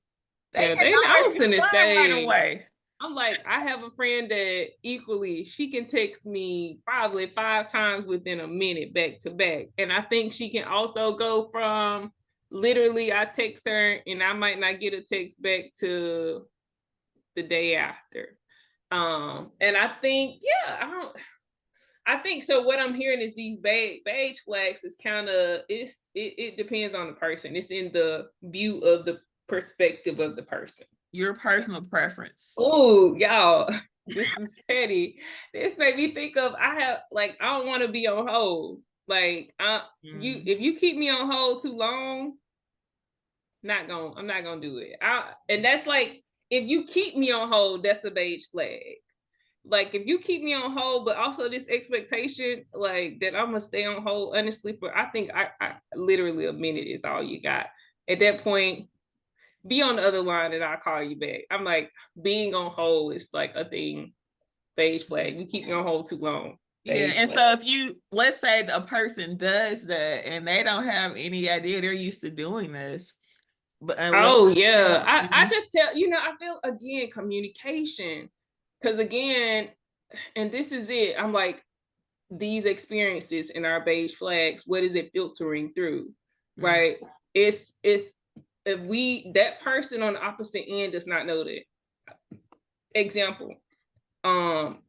They yeah, can I always was gonna respond right say, away. I'm like, I have a friend that equally, she can text me probably 5 times within a minute back to back. And I think she can also go from literally, I text her and I might not get a text back to the day after. And I think, yeah, I think so. What I'm hearing is these beige flags is kind of it depends on the person. It's in the view of the perspective of the person. Your personal preference. Oh, y'all, this is petty. This made me think of I don't want to be on hold. Like Mm. if you keep me on hold too long, I'm not gonna do it. And that's like if you keep me on hold, that's a beige flag. Like if you keep me on hold, but also this expectation, like that I'm gonna stay on hold honestly for I think I literally a minute is all you got. At that point, be on the other line and I'll call you back. I'm like, being on hold is like a thing beige flag. We keep you on hold too long. Yeah, Beige and flag. so if you, let's say a person does that and they don't have any idea they're used to doing this, but what? Oh yeah, I Mhm. just tell I feel again communication, because again, and this is it. I'm like, these experiences in our beige flags, what is it filtering through, Mm. right? It's if we that person on the opposite end does not know that. Example,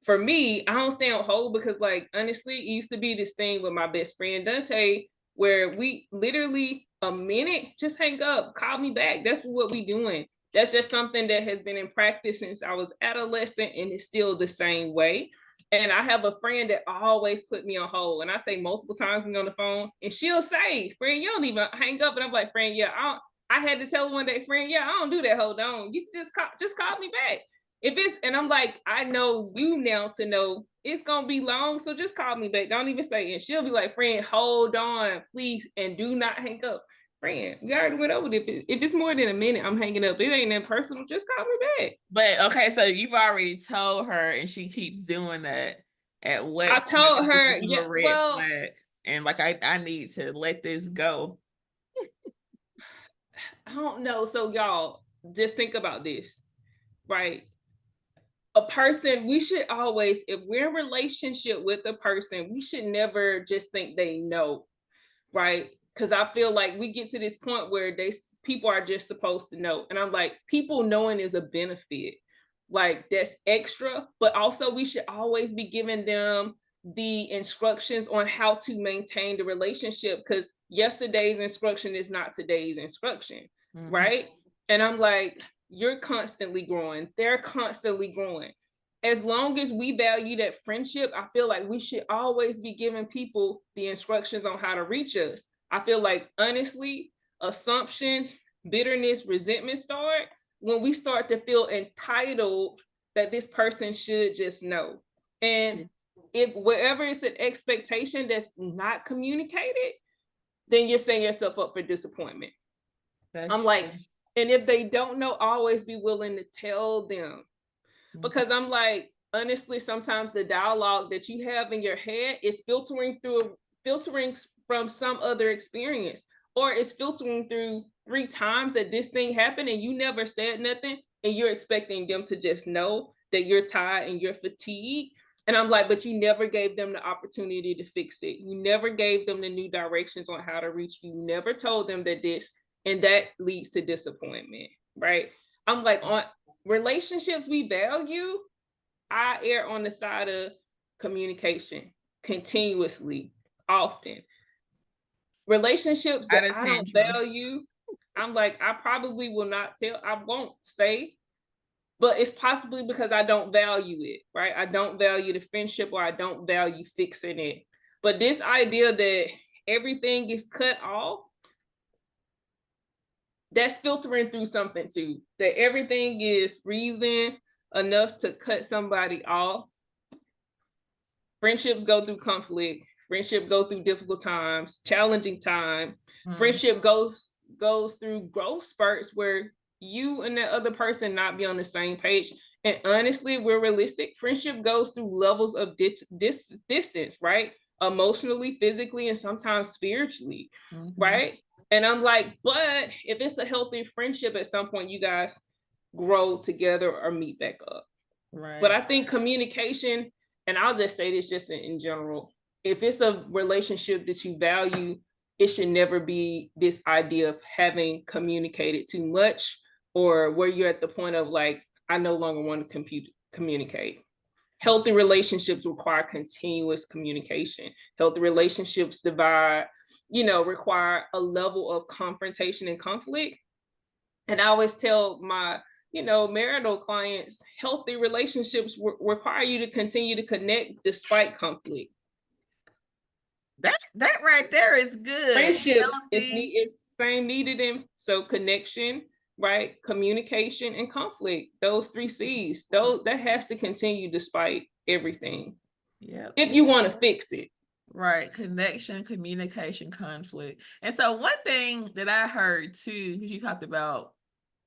for me, I don't stay on hold because, like, honestly, it used to be this thing with my best friend Dante where we literally a minute just hang up, call me back. That's what we doing. That's just something that has been in practice since I was adolescent, and it's still the same way. And I have a friend that always put me on hold, and I say multiple times when on the phone, and she'll say, "Friend, you don't even hang up." And I'm like, "Friend, yeah, I don't." I had to tell her one day, "Friend, yeah, I don't do that. Hold on, you just call me back." If it's, and I'm like, I know you now to know it's gonna be long, so just call me back. Don't even say it. And she'll be like, "Friend, hold on, please, and do not hang up." Friend, we already went over it. If it's more than a minute, I'm hanging up. It ain't that personal. Just call me back. But okay, so you've already told her and she keeps doing that. At I what point told do you her, give yeah, a red well, flag? And like, I need to let this go. I don't know. So y'all, just think about this, right? A person, we should always, if we're in relationship with a person, we should never just think they know, right? Because I feel like we get to this point where people are just supposed to know, and I'm like, people knowing is a benefit, like that's extra, but also we should always be giving them the instructions on how to maintain the relationship, because yesterday's instruction is not today's instruction, Mm-hmm. right? And I'm like, you're constantly growing, they're constantly growing. As long as we value that friendship, I feel like we should always be giving people the instructions on how to reach us. I feel like, honestly, assumptions, bitterness, resentment start when we start to feel entitled that this person should just know. And if wherever it's an expectation that's not communicated, then you're setting yourself up for disappointment. That's I'm like, true. and if they don't know, always be willing to tell them, Mhm. because I'm like, honestly, sometimes the dialogue that you have in your head is filtering from some other experience, or it's filtering through 3 times that this thing happened and you never said nothing, and you're expecting them to just know that you're tired and you're fatigued. And I'm like, but you never gave them the opportunity to fix it. You never gave them the new directions on how to reach you. You never told them that this, and that leads to disappointment, right? I'm like, on relationships we value, I err on the side of communication continuously, often. Relationships I that just I hand don't you. value, I'm like, I probably will not tell, I won't say, but it's possibly because I don't value it, right? I don't value the friendship, or I don't value fixing it. But this idea that everything is cut off, that's filtering through something too. That everything is reason enough to cut somebody off. Friendships go through conflict. Friendship go through difficult times, challenging times. Mm. Friendship goes through growth spurts where you and that other person not be on the same page. And honestly, we're realistic. Friendship goes through levels of distance, right? Emotionally, physically, and sometimes spiritually, Mhm. right? And I'm like, but if it's a healthy friendship, at some point you guys grow together or meet back up. But Right. I think communication, and I'll just say this just in general, if it's a relationship that you value, it should never be this idea of having communicated too much, or where you're at the point of like, I no longer want to communicate. Healthy relationships require continuous communication. Healthy relationships require a level of confrontation and conflict. And I always tell my marital clients, healthy relationships require you to continue to connect despite conflict. That right there is good. Friendship Healthy. it's same needed in, so connection, right? Communication and conflict. Those 3 C's. Those that has to continue despite everything. Yep. If you want to fix it. Right. Connection, communication, conflict. And so one thing that I heard too, because you talked about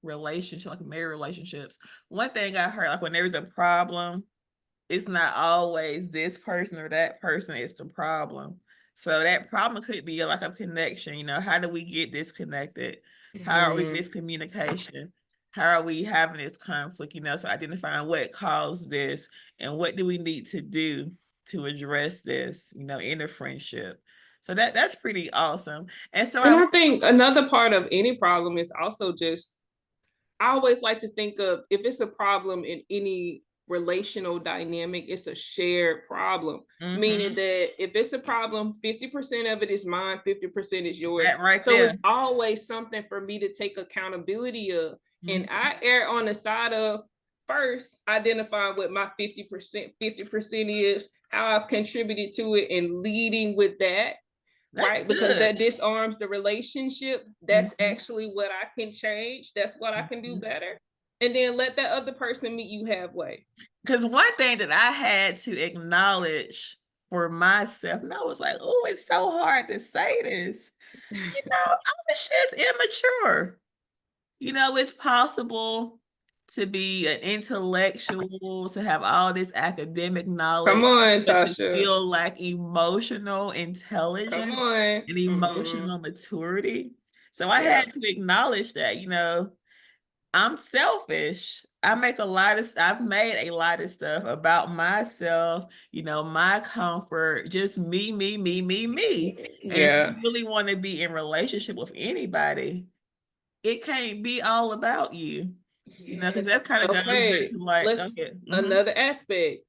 relationships, like married relationships, one thing I heard, like when there's a problem, it's not always this person or that person is the problem. So that problem could be like a connection. How do we get disconnected? How are we miscommunication? How are we having this conflict? So identifying what caused this and what do we need to do to address this, in a friendship. So that's pretty awesome. And so I think another part of any problem is also just, I always like to think of, if it's a problem in any relational dynamic, it's a shared problem. Meaning that if it's a problem, 50% of it is mine, 50% is yours. That right so there. It's always something for me to take accountability of. And I err on the side of first identifying what my 50% is, how I've contributed to it, and leading with that. That's right? Because that disarms the relationship. That's actually what I can change. That's what I can do better. And then let that other person meet you halfway. Because one thing that I had to acknowledge for myself, and I was like, oh, it's so hard to say this. I was just immature. It's possible to be an intellectual, to have all this academic knowledge, Come on, but to Tasha. feel like emotional intelligence and emotional maturity. So I had to acknowledge that, I'm selfish. I've made a lot of stuff about myself, my comfort, just me, me, me, me, me. And if you really want to be in relationship with anybody, it can't be all about you. Because that kind of goes back to like, another aspect.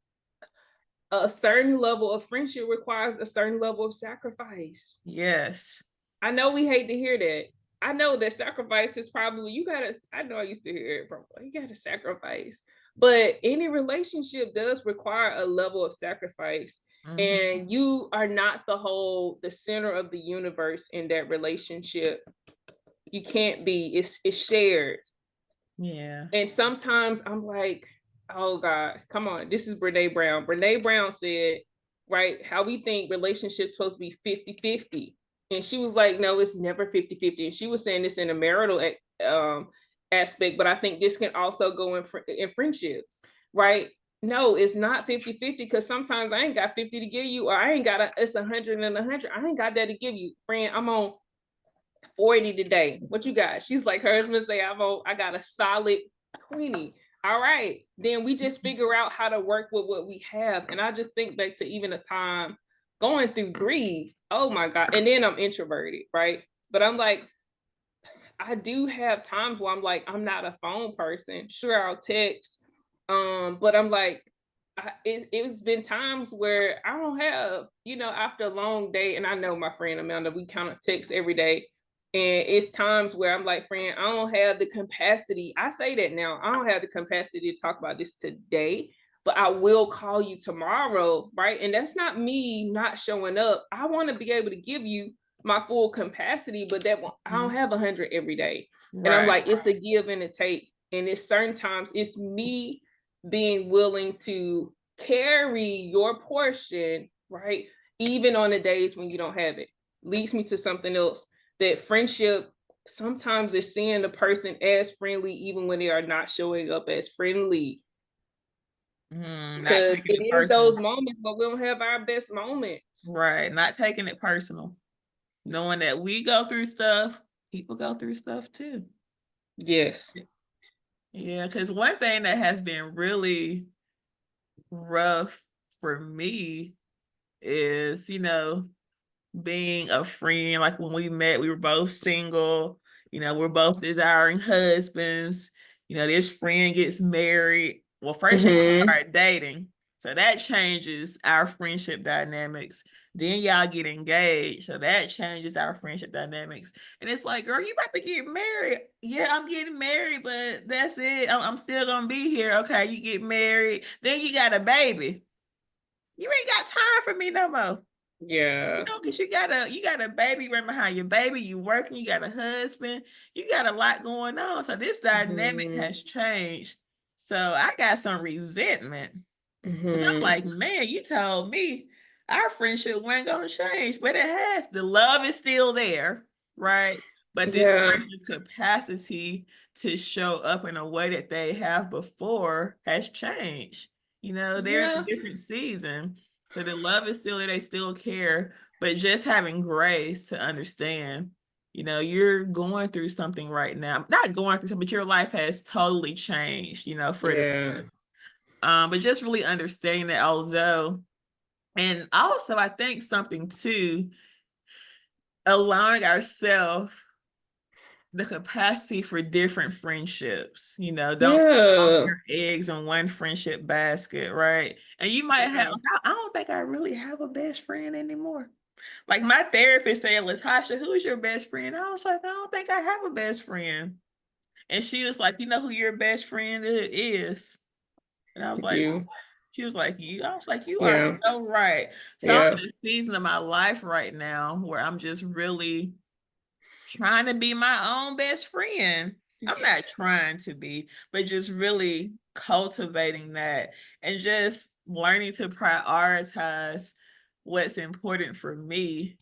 A certain level of friendship requires a certain level of sacrifice. Yes. I know we hate to hear that. I know that sacrifice is probably, I know I used to hear it from, you gotta sacrifice. But any relationship does require a level of sacrifice. And you are not the center of the universe in that relationship. You can't be. It's shared. Yeah. And sometimes I'm like, oh God, come on. This is Brene Brown. Brene Brown said, right, how we think relationships supposed to be 50-50. And she was like, no, it's never 50-50. And she was saying this in a marital aspect, but I think this can also go in friendships, right? No, it's not 50-50, because sometimes I ain't got 50 to give you, or I ain't got it's 100 and 100. I ain't got that to give you. Friend, I'm on 40 today. What you got? She's like, her husband say, I got a solid 20. All right. Then we just figure out how to work with what we have. And I just think back to even a time going through grief. Oh my God. And then I'm introverted, right? But I'm like, I do have times where I'm like, I'm not a phone person. Sure, I'll text. But I'm like, it's been times where I don't have, after a long day, and I know my friend Amanda, we kind of text every day. And it's times where I'm like, friend, I don't have the capacity. I say that now. I don't have the capacity to talk about this today, but I will call you tomorrow, right? And that's not me not showing up. I want to be able to give you my full capacity, but I don't have 100 every day. Right. And I'm like, it's a give and a take. And it's certain times it's me being willing to carry your portion, right? Even on the days when you don't have it. Leads me to something else. That friendship sometimes is seeing the person as friendly even when they are not showing up as friendly. Because it is those moments, but we don't have our best moments. Right. Not taking it personal. Knowing that we go through stuff, people go through stuff too. Yes. Yeah, because one thing that has been really rough for me is, being a friend. Like when we met, we were both single, we're both desiring husbands. This friend gets married. Well, first you start dating. So that changes our friendship dynamics. Then y'all get engaged. So that changes our friendship dynamics. And it's like, girl, you about to get married. Yeah, I'm getting married, but that's it. I'm still going to be here. Okay, you get married. Then you got a baby. You ain't got time for me no more. Yeah. Because you got a baby right behind your baby, you working, you got a husband, you got a lot going on. So this dynamic has changed. So I got some resentment. Because I'm like, man, you told me our friendship wasn't gonna change, but it has. The love is still there, right? But this person's capacity to show up in a way that they have before has changed. They're in a Yeah. different season. So the love is still there, they still care, but just having grace to understand, you're going through something right now. Not going through something, but your life has totally changed, for the Yeah. but just really understanding that although, and also I think something too, allowing ourselves the capacity for different friendships. Don't put all Yeah. your eggs in one friendship basket, right? And you might have, Yeah. I don't think I really have a best friend anymore. Like my therapist said, Latasha, who's your best friend? I was like, I don't think I have a best friend. And she was like, you know who your best friend is? And I was like, You. she was like, you. I was like, you are Yeah. so right. So I'm Yeah. in a season of my life right now where I'm just really trying to be my own best friend. I'm not trying to be, but just really cultivating that and just learning to prioritize what's important for me.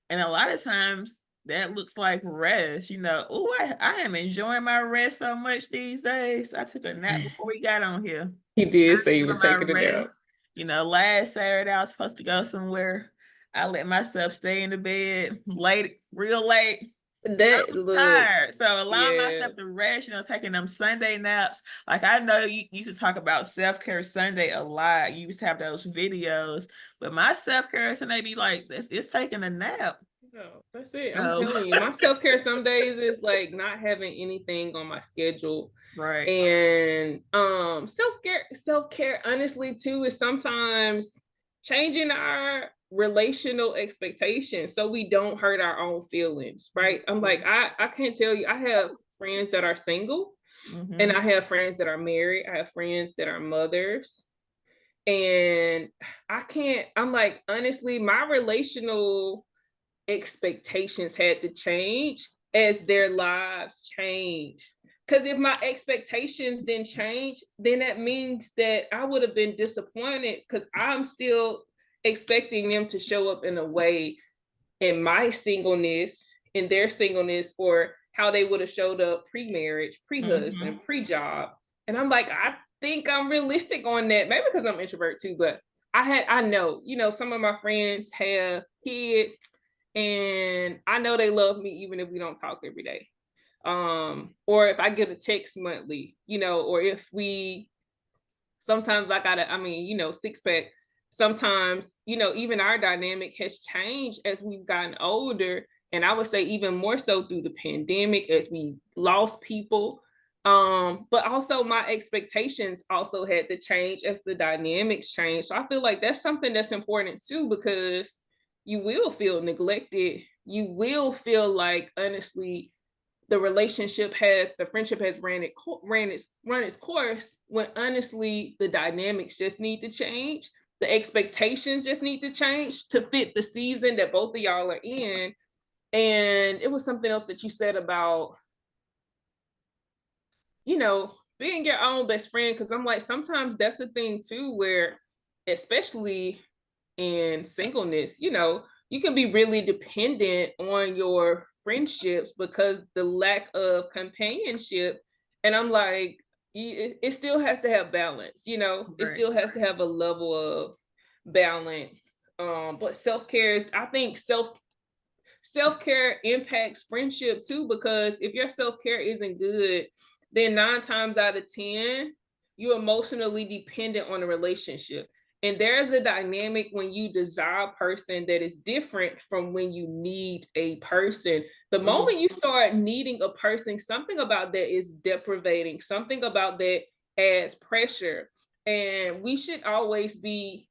And a lot of times that looks like rest. Oh, I am enjoying my rest so much these days. I took a nap before we got on here. He did say you I'm were enjoying my taking it rest. out. Last Saturday I was supposed to go somewhere. I let myself stay in the bed late, real late. I That was look, tired. So allowing myself to yes. rest, taking them Sunday naps. Like I know you used to talk about self-care Sunday a lot. You used to have those videos, but my self-care Sunday be like, it's taking a nap. No, that's it. I'm Oh, telling you, my self-care some days is like not having anything on my schedule. right. And self-care honestly too is sometimes changing our relational expectations so we don't hurt our own feelings, right? I'm like, I can't tell you, I have friends that are single and Mm-hmm. I have friends that are married. I have friends that are mothers. And I'm like, honestly, my relational expectations had to change as their lives changed. Because if my expectations didn't change, then that means that I would have been disappointed because I'm still expecting them to show up in a way in my singleness, in their singleness, or how they would have showed up pre-marriage, Mm-hmm. pre-husband, pre-job. And I'm like, I think I'm realistic on that. Maybe because I'm introvert too, but I know, some of my friends have kids and I know they love me even if we don't talk every day. Or if I get a text monthly, or if we sometimes I gotta, six pack. Sometimes, even our dynamic has changed as we've gotten older. And I would say even more so through the pandemic as we lost people. But also my expectations also had to change as the dynamics change. So I feel like that's something that's important too, because you will feel neglected. You will feel like honestly the friendship has run its course, when honestly the dynamics just need to change, the expectations just need to change to fit the season that both of y'all are in. And it was something else that you said about being your own best friend, because I'm like, sometimes that's a thing too, where especially in singleness, you can be really dependent on your friendships because the lack of companionship. And I'm like, it still has to have balance, it Right. still has to have a level of balance. But self-care is, I think self-care impacts friendship too, because if your self-care isn't good, then 9 times out of 10 you're emotionally dependent on a relationship. And there's a dynamic when you desire a person that is different from when you need a person. The Ooh. moment you start needing a person, something about that is deprivating, something about that adds pressure. And we should always be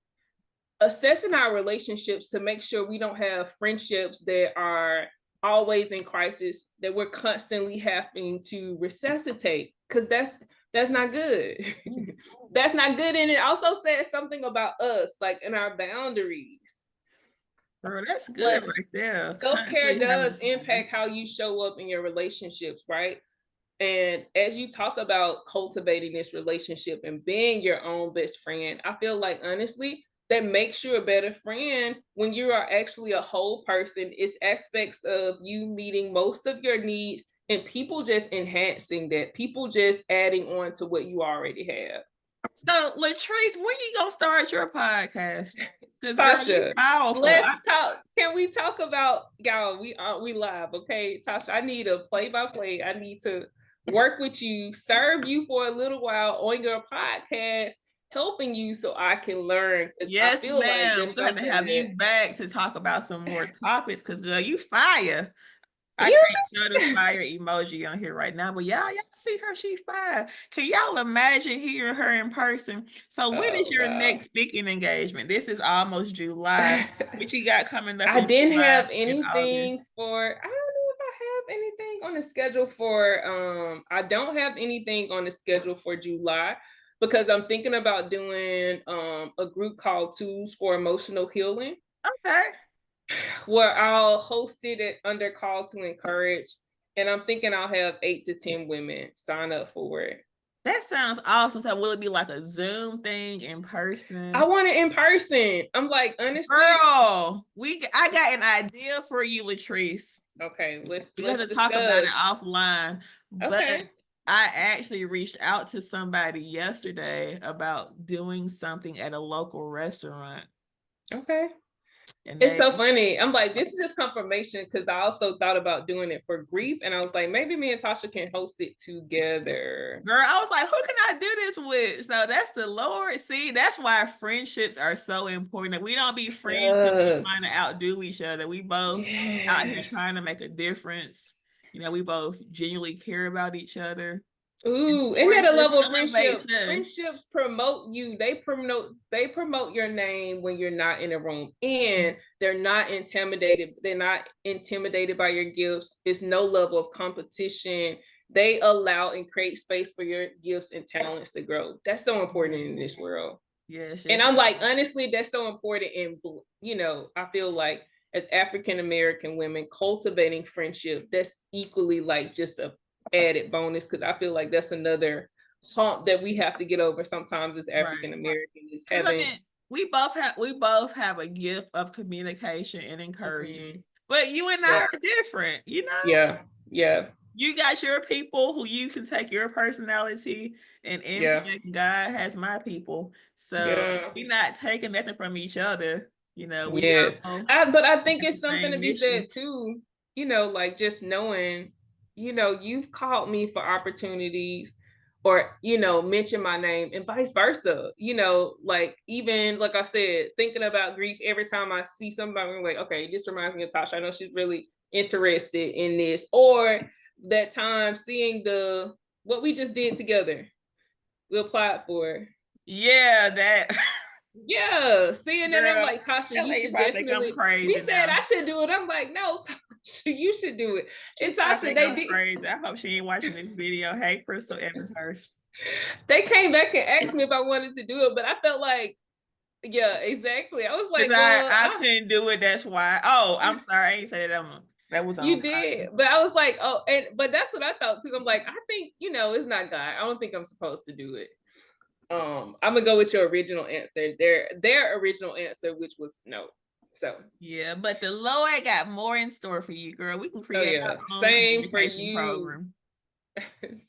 assessing our relationships to make sure we don't have friendships that are always in crisis, that we're constantly having to resuscitate, because that's not good. That's not good. And it also says something about us, like in our boundaries. Bro, that's good But right there. self-care Constantly does having impact how you show up in your relationships, right? And as you talk about cultivating this relationship and being your own best friend, I feel like honestly, that makes you a better friend when you are actually a whole person. It's aspects of you meeting most of your needs and people just enhancing that, people just adding on to what you already have. So, Latrice, when you gonna start your podcast? Because girl, you Tasha, powerful. let's talk. Can we talk about y'all? We live, okay? Tasha, I need a play-by-play. I need to work with you, serve you for a little while on your podcast, helping you so I can learn. Because I Yes, feel like ma'am. there's We're gonna something have that you back to talk about some more topics. Because girl, you fire. I you can't show the fire emoji on here right now, but y'all see her, she fire. Can y'all imagine hearing her in person? So when is oh your wow. next speaking engagement? This is almost July. What you got coming up I in didn't July have and anything August? for I don't know if I have anything on the schedule for I don't have anything on the schedule for July because I'm thinking about doing a group called Tools for Emotional Healing Okay. where I'll host it under Call to Encourage, and I'm thinking I'll have 8 to 10 women sign up for it. That sounds awesome. So will it be like a Zoom thing in I person? want it in person. I'm like, honestly, Girl, I got an idea for you, Latrice. okay, We have let's to talk about it discuss. offline, but Okay. I actually reached out to somebody yesterday about doing something at a local restaurant. Okay. And It's they, so funny. I'm like, this is just confirmation because I also thought about doing it for grief, and I was like, maybe me and Tasha can host it together. girl, I was like, who can I do this with? So that's the Lord. See, that's why friendships are so important. We don't be friends because we're Yes. trying to outdo each other. We both out here Yes. trying to make a difference. We both genuinely care about each other. And Ooh, isn't Lord that a just level of friendship? elevates us. Friendships promote you. They promote your name when you're not in a room. And they're not intimidated. They're not intimidated by your gifts. It's no level of competition. They allow and create space for your gifts and talents to grow. That's so important in this world. Yes, And yes, I'm yes. like, honestly, that's so important. And I feel like as African American women, cultivating friendship, that's equally like just a added bonus because I feel like that's another hump that we have to get over sometimes as African Right. American is Because I having. mean, we both have a gift of communication and encouragement. Mhm. But you and I Yep. are different, you know? Yeah. Yeah. You got your people who you can take your personality and Yeah. implement. God has my people. So Yeah. we're not taking nothing from each other. We Yes. all But I think have it's the something to same be said mission. too, like just knowing, you've called me for opportunities or, mention my name and vice versa. Like even like I said, thinking about grief every time I see somebody, I'm like, okay, this reminds me of Tasha. I know she's really interested in this. Or that time seeing the what we just did together. We applied for. Yeah, that Yeah, seeing that I'm girl. like, Tasha, That you lady should probably think I'm definitely. We crazy said now. I should do it. I'm like, no, Tasha, you should do it. She And probably Tasha, think they I'm did. crazy. I hope she ain't watching this video. Hey, Crystal Everhurst. They came back and asked me if I wanted to do it, but I felt like, yeah, exactly. I was Because like, I, well, I couldn't do it. That's why. Oh, I'm sorry. I ain't say that. That was on you did, but I was like, oh, but that's what I thought too. I'm like, I think it's not God. I don't think I'm supposed to do it. I'm gonna go with your original answer. Their original answer, which was no. So Yeah, but the Lord got more in store for you, girl. We can oh create yeah, our own same for communication you. program.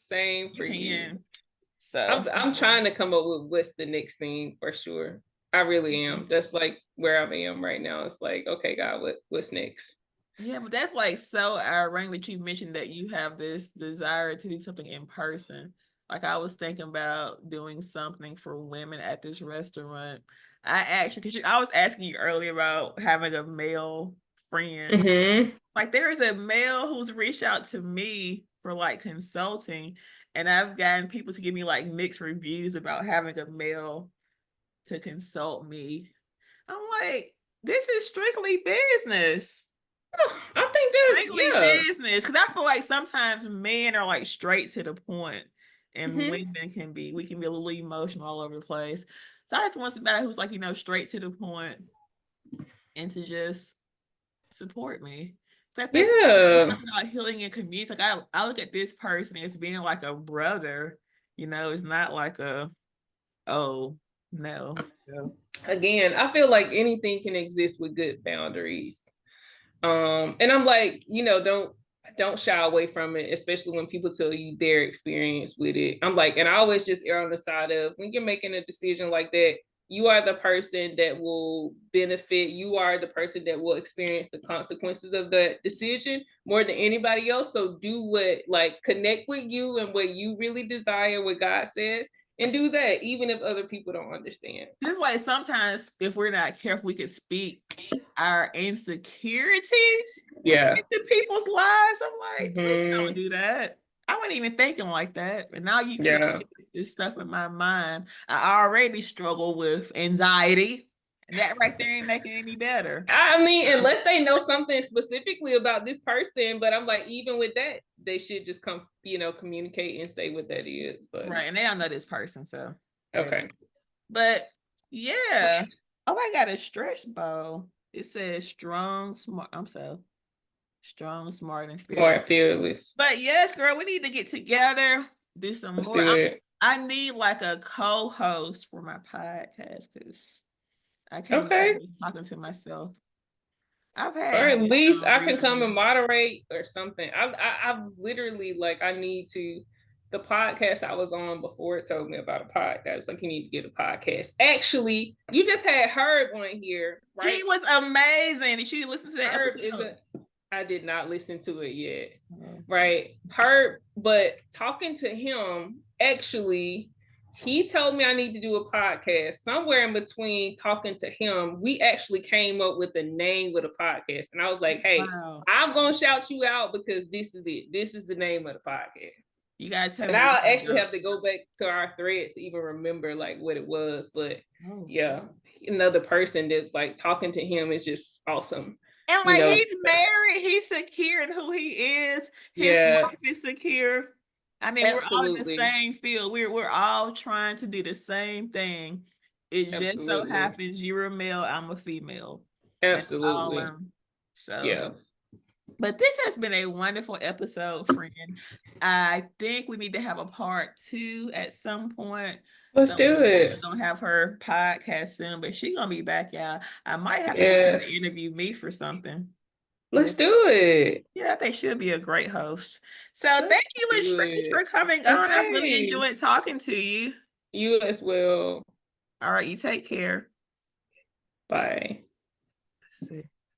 Same You for you. can. So, I'm trying to come up with what's the next thing for sure. I really am. That's like where I am right now. It's like, okay, God, what's next? yeah, but that's like so ironic that you mentioned that you have this desire to do something in person. Like I was thinking about doing something for women at this restaurant. I actually, because I was asking you earlier about having a male friend. Mm-hmm. Like there is a male who's reached out to me for like consulting, and I've gotten people to give me like mixed reviews about having a male to consult me. I'm like, this is strictly business. I think that, Strictly yeah. business. Because I feel like sometimes men are like straight to the point, and Mm-hmm. women we can be a little emotional all over the place. So I just want somebody who's like, straight to the point and to just support me. So I think it's Yeah. something about healing and community. Like I look at this person as being like a brother. It's not like oh no. No. Again, I feel like anything can exist with good boundaries. And I'm like, don't don't shy away from it, especially when people tell you their experience with it. I'm like, and I always just err on the side of when you're making a decision like that, you are the person that will benefit. You are the person that will experience the consequences of that decision more than anybody else. So do what, like, connect with you and what you really desire, what God says, and do that, even if other people don't understand. Just like sometimes if we're not careful, we can speak our insecurities into people's lives. I'm like, please don't do that. I wasn't even thinking like that. And now you create this stuff in my mind. I already struggle with anxiety. And that right there ain't making it any better. I mean, unless they know something specifically about this person, but I'm like, even with that, they should just come, communicate and say what that is. But right, and they don't know this person, so okay. But yeah. Oh, I got a stretch bow. It says strong, smart. I'm so strong, smart, and fearless. But yes, girl, we need to get together, do some Let's more. do it. I need like a co-host for my podcast because I can't be talking to myself. I've had, or at least I can come and moderate or something. I've literally, like, I need to. The podcast I was on before it told me about a podcast. Like, you need to get a podcast. Actually, you just had Herb on here, right? He was amazing. Did you listen to that episode? I did not listen to it yet. Right. Herb, but talking to him, actually, he told me I need to do a podcast. Somewhere in between talking to him, we actually came up with a name with a podcast. And I was like, hey, I'm going to shout you out because this is it. This is the name of the podcast. You guys have, and I'll actually have to go back to our thread to even remember like what it was. But yeah, another person that's like talking to him is just awesome. And like, he's married, he's secure in who he is. His wife is secure. I mean, we're all in the same field. We're all trying to do the same thing. It just so happens you're a male, I'm a female. Absolutely. So yeah. But this has been a wonderful episode, friend. I think we need to have a part 2 at some point. Let's do it. We're gonna have her podcast soon, but she's gonna be back, y'all. I might have to get her to interview me for something. Let's do it. Yeah, I think she'll be a great host. So thank you, Latrice, for coming on. I really enjoyed talking to you. You as well. All right, you take care. Bye. Let's see.